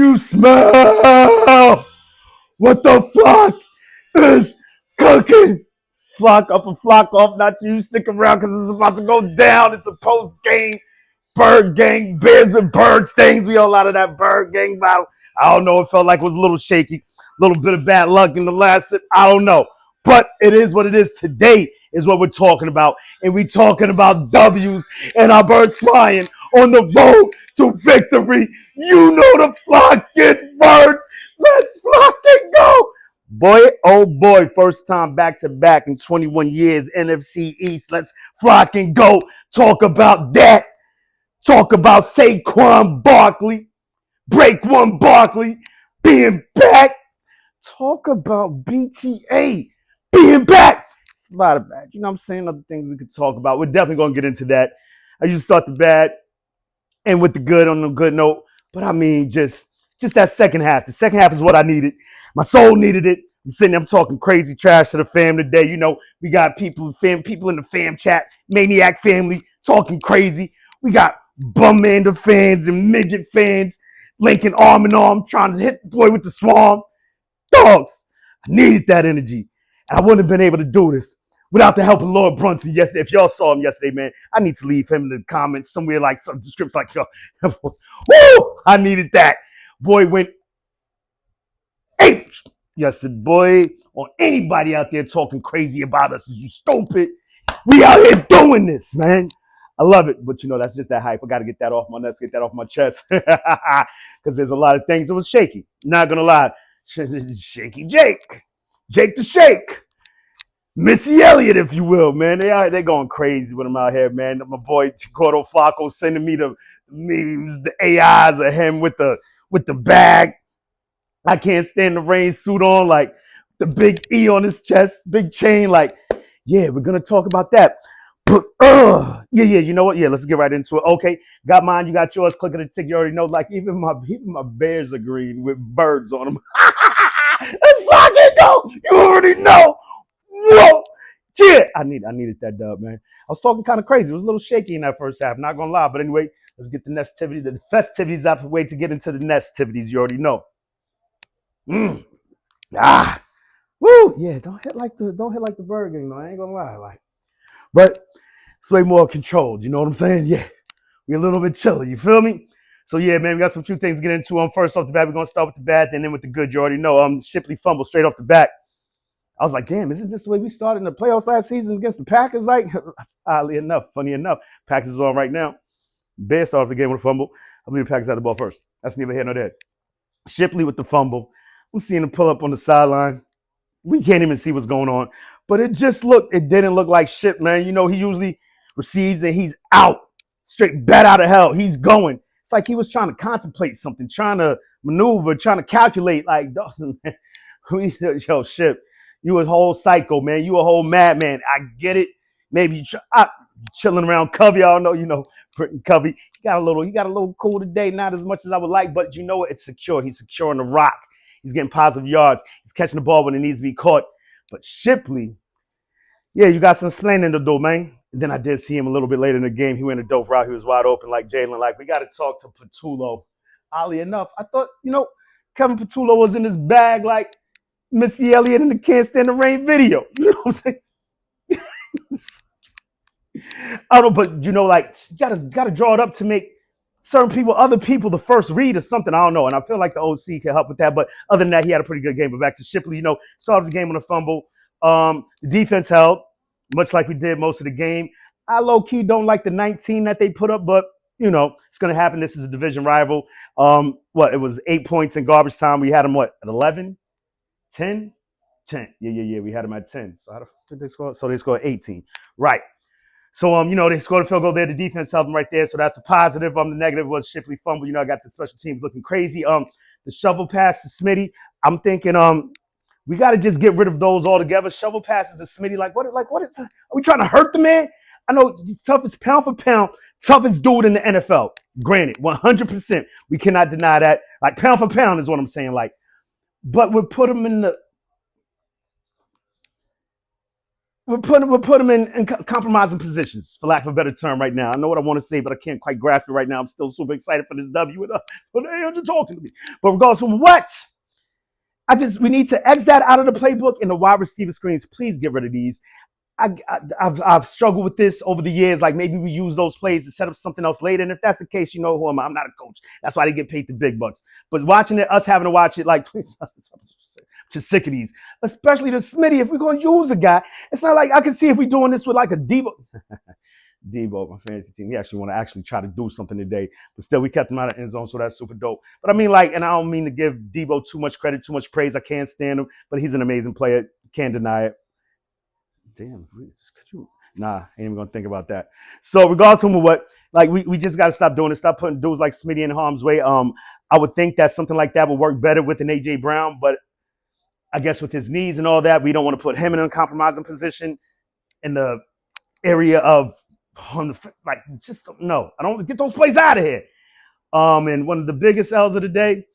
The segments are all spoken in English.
you smell what the flock is cooking? Flock up and flock off. Not you stick around because it's about to go down. It's a post-game bird gang, bears with birds things. We all out of that bird gang battle. I don't know. It felt like it was a little shaky. A little bit of bad luck in the last set. I don't know. But it is what it is. Today is what we're talking about. And we're talking about W's and our birds flying on the road to victory. You know the flocking birds. Let's flock and go. Boy, oh boy, first time back-to-back in 21 years, NFC East. Let's flock and go. Talk about that. Talk about Saquon Barkley. Break one Barkley being back. Talk about BTA being back. It's a lot of bad. You know what I'm saying? Other things we could talk about. We're definitely going to get into that. I used to start the bad and with the good on the good note. But I mean, just that second half. The second half is what I needed. My soul needed it. I'm sitting there, I'm talking crazy trash to the fam today. You know, we got people in the fam chat, Maniac family, talking crazy. We got Bummander fans and midget fans linking arm in arm, trying to hit the boy with the swarm. Dogs, I needed that energy. And I wouldn't have been able to do this without the help of Lord Brunson yesterday. If y'all saw him yesterday, man, I need to leave him in the comments somewhere like some description like, yo, woo, I needed that. Boy went H. Yes, boy, on anybody out there talking crazy about us, you stupid. We out here doing this, man. I love it, but you know, that's just that hype. I got to get that off my nuts, get that off my chest. Because there's a lot of things that was shaky. Not going to lie. Shaky Jake. Jake the Shake. Missy Elliott, if you will, man. They going crazy with him out here, man. My boy Gordo Flacco sending me the memes, the AIs of him with the bag. I can't stand the rain suit on, like the big E on his chest, big chain. Like, yeah, we're going to talk about that. But, yeah, you know what? Yeah, let's get right into it. Okay, got mine, you got yours. Click on the tick. You already know. Like, even my bears are green with birds on them. Let's fucking go. You already know. Whoa. Yeah, I needed that dub, man. I was talking kind of crazy. It was a little shaky in that first half. Not going to lie. But anyway, let's get the festivities out of the way to get into the nestivities. You already know. Woo. Yeah, don't hit like the bird game, though. I ain't gonna lie, like, but it's way more controlled. You know what I'm saying? Yeah, we're a little bit chilly. You feel me? So yeah, man, we got some few things to get into. First off the bat, we're gonna start with the bad, then with the good. You already know. Shipley fumble straight off the bat. I was like, damn, isn't this the way we started in the playoffs last season against the Packers? Like, oddly enough, funny enough, Packers is on right now. Bears started the game with a fumble. I believe the Packers had the ball first. That's neither here nor there. Shipley with the fumble. I'm seeing him pull up on the sideline. We can't even see what's going on. But it didn't look like shit, man. You know, he usually receives and he's out. Straight bat out of hell. He's going. It's like he was trying to contemplate something, trying to maneuver, trying to calculate. Like, Dawson, man, yo, shit. You a whole psycho, man. You a whole madman. I get it. Maybe you chilling around Covey. I don't know, you know, Covey. He got a little cool today. Not as much as I would like, but you know what? It's secure. He's secure on the rock. He's getting positive yards. He's catching the ball when it needs to be caught. But Shipley, yeah, you got some explaining to do, man. And then I did see him a little bit later in the game. He went a dope route. He was wide open like Jalen. Like, we got to talk to Patullo. Oddly enough, I thought, you know, Kevin Patullo was in his bag like Missy Elliott in the Can't Stand the Rain video. You know what I'm saying? I don't know, but, you know, like, you got to draw it up to make other people, the first read or something. I don't know. And I feel like the OC can help with that. But other than that, he had a pretty good game. But back to Shipley, you know, started the game on a fumble. The defense held, much like we did most of the game. I low-key don't like the 19 that they put up, but, you know, it's going to happen. This is a division rival. It was 8 points in garbage time. We had them, at 11? 10? 10. Yeah. We had them at 10. So how did they score? So they scored 18. Right. So, you know, they scored a field goal there. The defense helped them right there. So that's a positive. The negative was Shipley fumble. You know, I got the special teams looking crazy. The shovel pass to Smitty. I'm thinking, we got to just get rid of those altogether. Shovel passes to Smitty. What is, are we trying to hurt the man? I know it's toughest pound for pound, toughest dude in the NFL. Granted, 100%. We cannot deny that. Like, pound for pound is what I'm saying. Like, but we put him in the, we'll put him in compromising positions, for lack of a better term, right now. I know what I want to say, but I can't quite grasp it right now. I'm still super excited for this W. But hey, you're talking to me. But regardless of what, we need to X that out of the playbook in the wide receiver screens. Please get rid of these. I've struggled with this over the years. Like maybe we use those plays to set up something else later. And if that's the case, you know who am I? I'm not a coach. That's why they get paid the big bucks. But watching it, us having to watch it, like, please, I'm just sick of these. Especially the Smitty. If we're going to use a guy, it's not like I can see if we're doing this with like a Debo. Debo, my fantasy team, he actually want to actually try to do something today. But still, we kept him out of the end zone, so that's super dope. But I mean, like, and I don't mean to give Debo too much credit, too much praise. I can't stand him, but he's an amazing player. Can't deny it. Damn, nah, ain't even gonna think about that. So regardless of what, like we just gotta stop doing it. Stop putting dudes like Smitty in harm's way. I would think that something like that would work better with an AJ Brown, but I guess with his knees and all that, we don't want to put him in a compromising position in the area of like just no. I don't get those plays out of here. And one of the biggest L's of the day,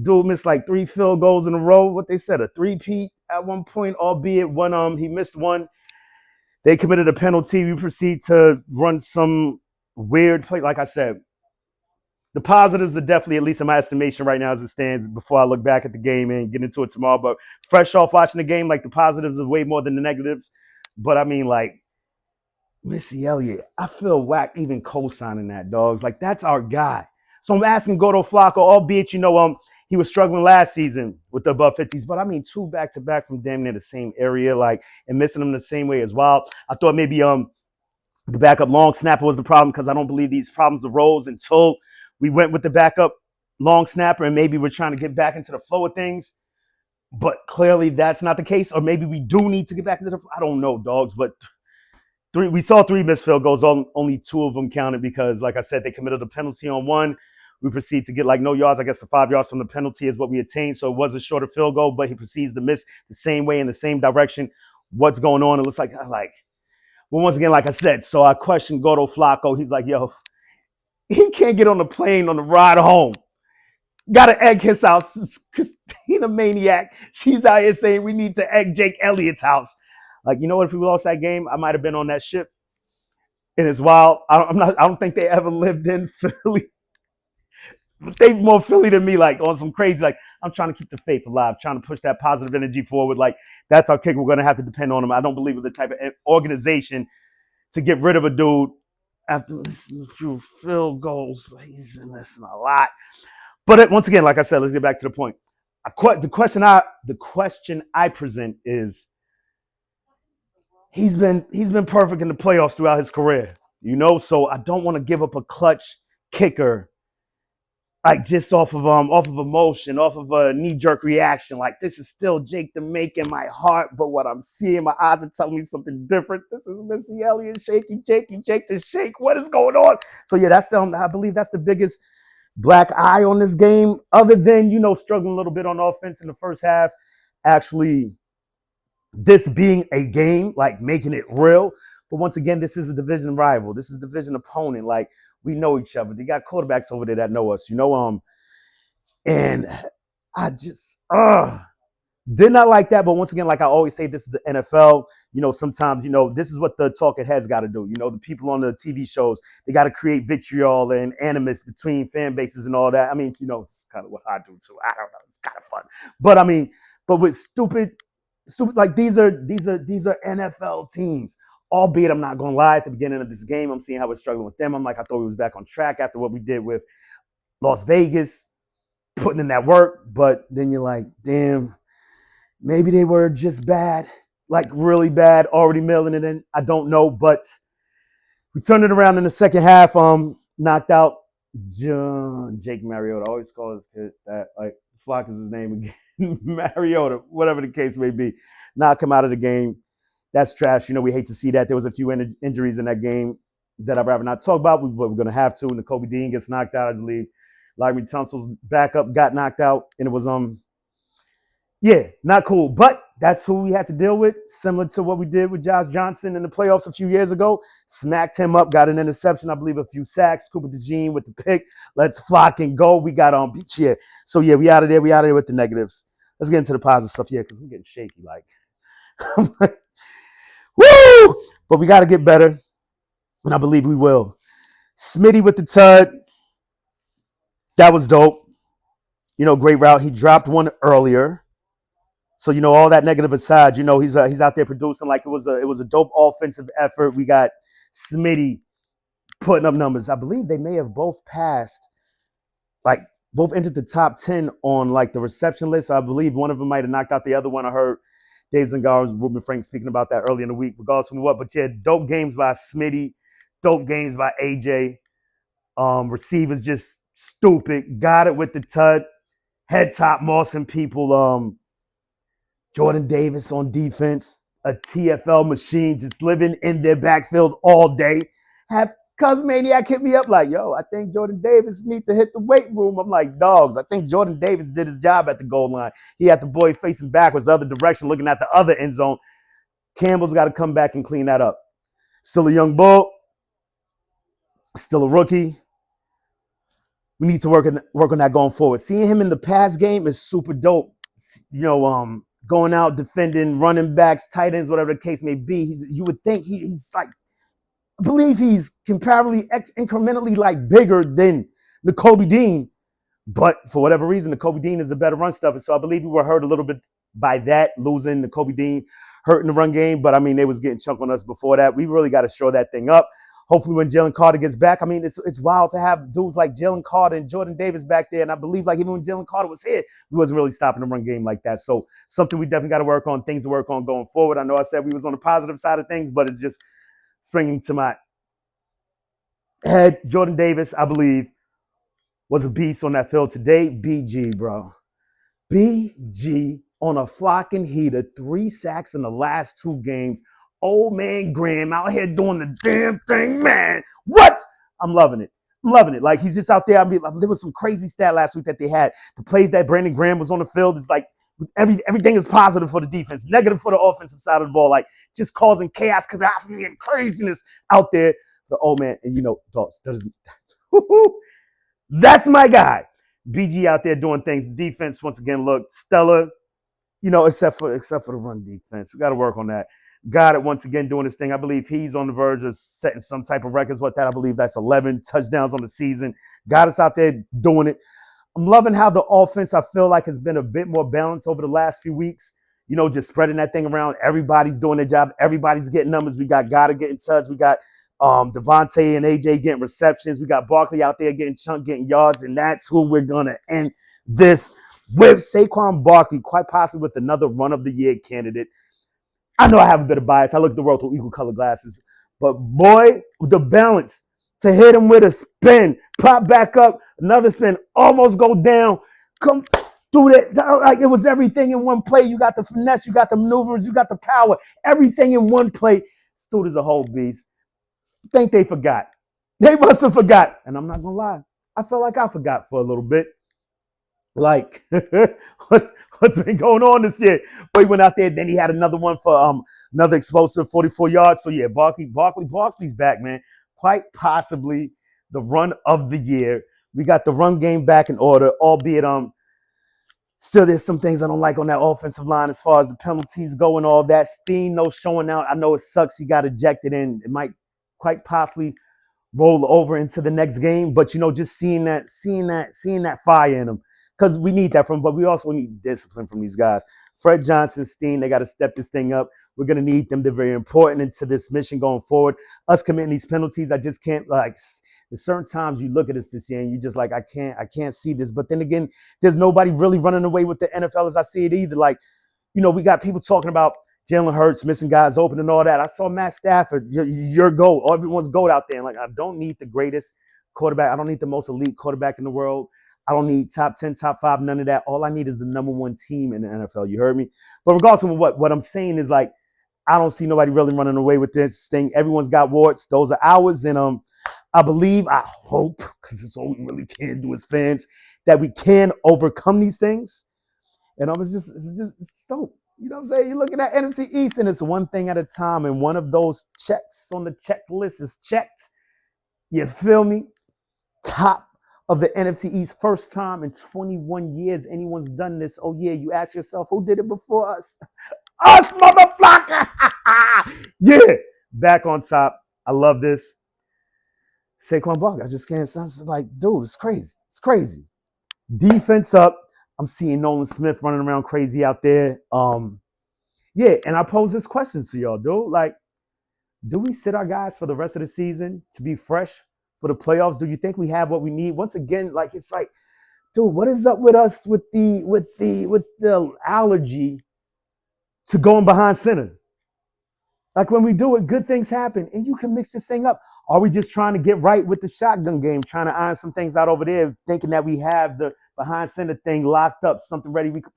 dude missed like 3 field goals in a row. What they said, a three-peat at one point, albeit one he missed one. They committed a penalty. We proceed to run some weird play. Like I said, the positives are definitely, at least in my estimation right now as it stands, before I look back at the game and get into it tomorrow. But fresh off watching the game, like the positives are way more than the negatives. But I mean, like, Missy Elliott, I feel whack even co-signing that, dogs. Like, that's our guy. So I'm asking Gordo Flacco, albeit, he was struggling last season with the above 50s, but I mean, 2 back-to-back from damn near the same area, like, and missing them the same way as well. I thought maybe the backup long snapper was the problem because I don't believe these problems arose until we went with the backup long snapper, and maybe we're trying to get back into the flow of things. But clearly that's not the case, or maybe we do need to get back into the flow. I don't know, dogs, but we saw 3 missed field goals. Only 2 of them counted because, like I said, they committed a penalty on one. We proceed to get like no yards. I guess the 5 yards from the penalty is what we attained. So it was a shorter field goal, but he proceeds to miss the same way in the same direction. What's going on? It looks like, well, once again, like I said, so I questioned Gordo Flacco. He's like, yo, he can't get on the plane on the ride home. Got to egg his house. Christina Maniac. She's out here saying we need to egg Jake Elliott's house. Like, you know what? If we lost that game, I might have been on that ship. And it's wild. I don't think they ever lived in Philly. They more Philly than me, like on some crazy, like I'm trying to keep the faith alive, trying to push that positive energy forward. Like that's our kick. We're going to have to depend on him. I don't believe we're the type of organization to get rid of a dude after missing a few field goals. But he's been missing a lot. But once again, like I said, let's get back to the point. The question I present is he's been perfect in the playoffs throughout his career, So I don't want to give up a clutch kicker. Like just off of emotion, off of a knee-jerk reaction. Like this is still Jake the Make in my heart, but what I'm seeing, my eyes are telling me something different. This is Missy Elliott, Jake to shake. What is going on? So yeah, I believe that's the biggest black eye on this game. Other than struggling a little bit on offense in the first half, actually, this being a game, like making it real. But once again, this is a division rival. This is a division opponent. Like. We know each other. They got quarterbacks over there that know us, and I just did not like that. But once again, like I always say, this is the NFL. Sometimes, this is what the talking heads got to do. The people on the TV shows, they got to create vitriol and animus between fan bases and all that. I mean, it's kind of what I do too. I don't know. It's kind of fun. But I mean, with stupid, like these are NFL teams. Albeit, I'm not going to lie, at the beginning of this game, I'm seeing how we're struggling with them. I'm like, I thought we was back on track after what we did with Las Vegas, putting in that work. But then you're like, damn, maybe they were just bad, like really bad, already mailing it in. I don't know, but we turned it around in the second half, knocked out Jake Mariota. I always call his kid that, like, Flock is his name again, Mariota, whatever the case may be. Knock him out of the game. That's trash. We hate to see that. There was a few injuries in that game that I'd rather not talk about, but we're going to have to. And Kobe Dean gets knocked out, I believe. Larry Tunsil's backup got knocked out, and it was not cool. But that's who we had to deal with, similar to what we did with Josh Johnson in the playoffs a few years ago. Smacked him up, got an interception, I believe, a few sacks. Cooper DeJean with the pick. Let's flock and go. We got on beach here. So yeah, we out of there. We out of there with the negatives. Let's get into the positive stuff, because we're getting shaky. Like. Woo! But we got to get better, and I believe we will. Smitty with the tud. That was dope. Great route. He dropped one earlier. So, all that negative aside, he's out there producing like it was a dope offensive effort. We got Smitty putting up numbers. I believe they may have both passed, like both entered the top 10 on like the reception list. I believe one of them might have knocked out the other one. I heard Dave Zangaro, Ruben Frank speaking about that early in the week, regardless of what. But yeah, dope games by Smitty, dope games by AJ. Receivers just stupid. Got it with the tud. Head top mossing people. Jordan Davis on defense, a TFL machine, just living in their backfield all day. Have Cuz Maniac hit me up like, yo, I think Jordan Davis needs to hit the weight room. I'm like, dogs, I think Jordan Davis did his job at the goal line. He had the boy facing backwards the other direction, looking at the other end zone. Campbell's got to come back and clean that up. Still a young bull, still a rookie. We need to work on that going forward. Seeing him in the pass game is super dope. Going out, defending, running backs, tight ends, whatever the case may be. You would think he's like, I believe he's comparably, incrementally like bigger than Nakobe Dean. But for whatever reason, Nakobe Dean is a better run stuffer. So I believe we were hurt a little bit by that, losing Nakobe Dean, hurting the run game. But I mean, they was getting chunk on us before that. We really got to shore that thing up. Hopefully when Jalen Carter gets back, I mean, it's wild to have dudes like Jalen Carter and Jordan Davis back there. And I believe like even when Jalen Carter was here, we wasn't really stopping the run game like that. So something we definitely got to work on, things to work on going forward. I know I said we was on the positive side of things, but it's just springing to my head. Jordan Davis, I believe, was a beast on that field today. BG, bro. BG on a flocking heater, 3 sacks in the last 2 games. Old man Graham out here doing the damn thing, man. What? I'm loving it. I'm loving it. Like, he's just out there. I mean, there was some crazy stat last week that they had. The plays that Brandon Graham was on the field is like everything is positive for the defense, negative for the offensive side of the ball. Like, just causing chaos, catastrophe, and craziness out there. The old man, and dogs, that's my guy. BG out there doing things. Defense, once again, looked stellar, except for the run defense. We got to work on that. Got it once again doing his thing. I believe he's on the verge of setting some type of records. I believe that's 11 touchdowns on the season. Got us out there doing it. I'm loving how the offense, I feel like, has been a bit more balanced over the last few weeks. Just spreading that thing around. Everybody's doing their job. Everybody's getting numbers. We got Gotta get in touch. We got Devontae and AJ getting receptions. We got Barkley out there getting chunk, getting yards, and that's who we're going to end this with. Saquon Barkley, quite possibly with another run of the year candidate. I know I have a bit of bias. I look at the world through equal color glasses. But boy, the balance to hit him with a spin, pop back up, another spin, almost go down, come through that. Like, it was everything in one play. You got the finesse, you got the maneuvers, you got the power, everything in one play. This dude is a whole beast. I think they forgot. They must have forgot. And I'm not going to lie. I felt like I forgot for a little bit. Like, what's been going on this year? But he went out there, then he had another one for another explosive 44 yards. So, yeah, Barkley's back, man. Quite possibly the run of the year. We got the run game back in order, albeit still there's some things I don't like on that offensive line as far as the penalties go and all that. Steen, no showing out. I know it sucks. He got ejected in. It might quite possibly roll over into the next game. But, just seeing that fire in him. Because we need that from, but we also need discipline from these guys. Fred Johnson, Steen, they got to step this thing up. We're going to need them. They're very important into this mission going forward. Us committing these penalties, I just can't, like, there's certain times you look at us this year and you just like, I can't see this. But then again, there's nobody really running away with the NFL as I see it either. Like, we got people talking about Jalen Hurts missing guys open and all that. I saw Matt Stafford, your GOAT, everyone's GOAT out there. And like, I don't need the greatest quarterback. I don't need the most elite quarterback in the world. I don't need top 10, top 5, none of that. All I need is the number 1 team in the NFL. You heard me? But regardless of what I'm saying is, like, I don't see nobody really running away with this thing. Everyone's got warts. Those are ours. And I hope, because it's all we really can do as fans, that we can overcome these things. And it's just dope. You know what I'm saying? You're looking at NFC East, and it's one thing at a time. And one of those checks on the checklist is checked. You feel me? Top of the NFC East, first time in 21 years anyone's done this. Oh, yeah, you ask yourself, who did it before us? Us, motherfucker! Yeah, back on top. I love this. Saquon Barkley, I just can't. I'm just like, dude, it's crazy. It's crazy. Defense up. I'm seeing Nolan Smith running around crazy out there. Yeah, and I pose this question to y'all, dude. Like, do we sit our guys for the rest of the season to be fresh for the playoffs? Do you think we have what we need? Once again, like it's like, dude, what is up with us with the allergy to going behind center? Like when we do it, good things happen, and you can mix this thing up. Are we just trying to get right with the shotgun game, trying to iron some things out over there, thinking that we have the behind center thing locked up, something ready we could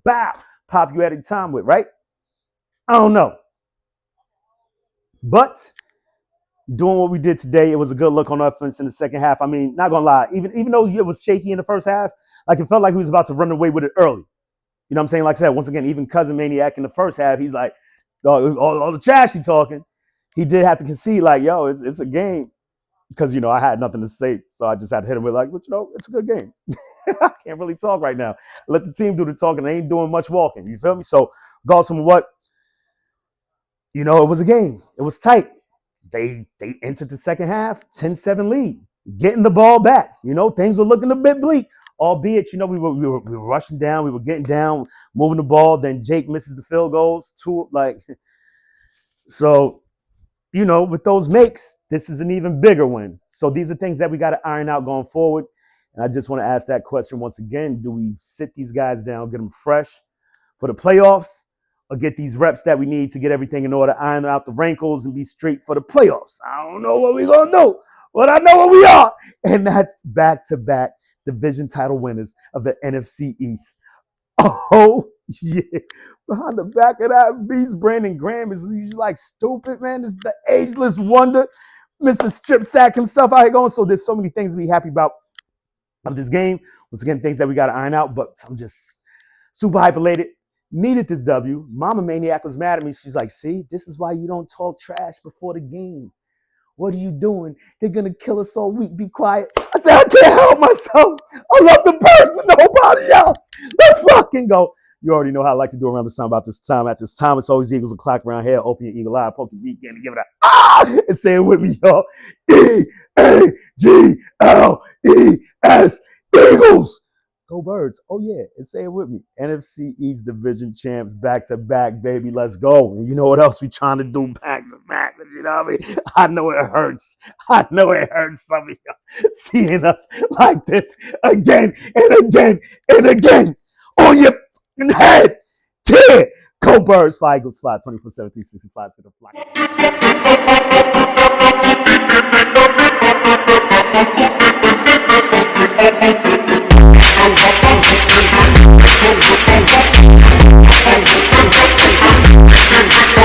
pop you at a time with, right? I don't know. But doing what we did today, it was a good look on offense in the second half. I mean, not gonna lie, even though it was shaky in the first half, like it felt like he was about to run away with it early. You know what I'm saying? Like I said, once again, even Cousin Maniac in the first half, he's like, all the trash he talking. He did have to concede, like, yo, it's a game. Because, I had nothing to say. So I just had to hit him with, like, but, it's a good game. I can't really talk right now. Let the team do the talking. They ain't doing much walking. You feel me? So, regardless of what, it was a game. It was tight. They entered the second half, 10-7 lead, getting the ball back. Things were looking a bit bleak. Albeit, we were rushing down. We were getting down, moving the ball. Then Jake misses the field goals. So, with those makes, this is an even bigger win. So these are things that we got to iron out going forward. And I just want to ask that question once again. Do we sit these guys down, get them fresh for the playoffs, or get these reps that we need to get everything in order, iron out the wrinkles, and be straight for the playoffs? I don't know what we're going to do, but I know what we are. And that's back-to-back division title winners of the NFC East. Oh, yeah. Behind the back of that beast, Brandon Graham is like stupid, man. It's the ageless wonder. Mr. Strip Sack himself out here going. So there's so many things to be happy about of this game. Once again, things that we got to iron out, but I'm just super hyperlated. Needed this W. Mama Maniac was mad at me. She's like, see, this is why you don't talk trash before the game. What are you doing? They're going to kill us all week. Be quiet. I said, I can't help myself. I love the person, nobody else. Let's fucking go. You already know how I like to do around this time. About this time. At this time, it's always Eagles o'clock around here. Open your eagle eye, poke your beak in, and give it a and say it with me, y'all. E-A-G-L-E-S. Eagles. Go Birds. Oh, yeah. And say it with me. NFC East Division champs back to back, baby. Let's go. And you know what else we trying to do back to back? You know what I mean? I know it hurts. I know it hurts some of y'all seeing us like this again and again and again on your head. Yeah. Go Birds. Fly Eagles. Fly 24/7, 365 for the fly.